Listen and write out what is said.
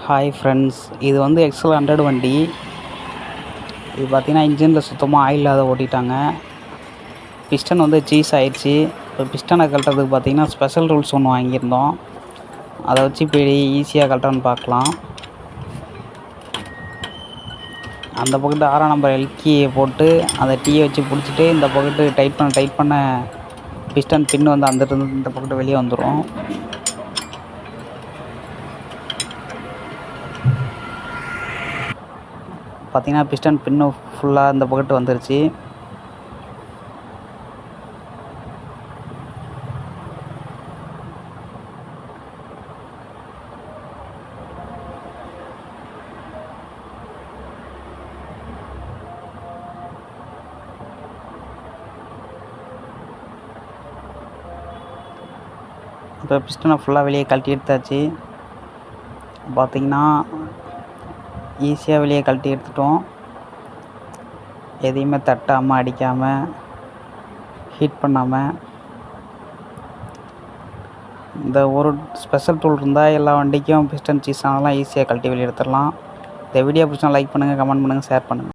Hi friends, இது வந்து XL 100 வண்டி. இது பார்த்திங்கன்னா இன்ஜினில் சுத்தமாக ஆயில் இல்லாத ஓட்டிட்டாங்க. பிஸ்டன் வந்து சீஸ் ஆயிடுச்சு. இப்போ பிஸ்டனை கழட்டுறதுக்கு பார்த்திங்கன்னா ஸ்பெஷல் ரூல்ஸ் ஒன்று வாங்கியிருந்தோம். அதை வச்சு இப்போ ஈஸியாக கழட்டணும்னு பார்க்கலாம். அந்த பக்கெட்டு 6ஆம் நம்பர் எல்கியை போட்டு அந்த டீயை வச்சு பிடிச்சிட்டு இந்த பக்கெட்டு டைட் பண்ண பிஸ்டன் பின் வந்து அந்த இந்த பக்கெட்டு வெளியே வந்துடும். பார்த்திங்கன்னா பிஸ்டன் பின்னு ஃபுல்லாக இந்த பக்கெட்டு வந்துருச்சு. இப்போ பிஸ்டனை ஃபுல்லாக வெளியே கழட்டி எடுத்தாச்சு. பார்த்திங்கன்னா ஈஸியாக வெளியே கழட்டி எடுத்துட்டோம். எதையுமே தட்டாமல் அடிக்காமல் ஹீட் பண்ணாமல். இந்த ஒரு ஸ்பெஷல் டூல் இருந்தால் எல்லா வண்டிக்கும் பிஸ்டன் சீஸ் ஆனாலும் ஈஸியாக கழட்டி வெளியே எடுத்துடலாம். இந்த வீடியோ பிடிச்சா லைக் பண்ணுங்கள், கமெண்ட் பண்ணுங்கள், ஷேர் பண்ணுங்கள்.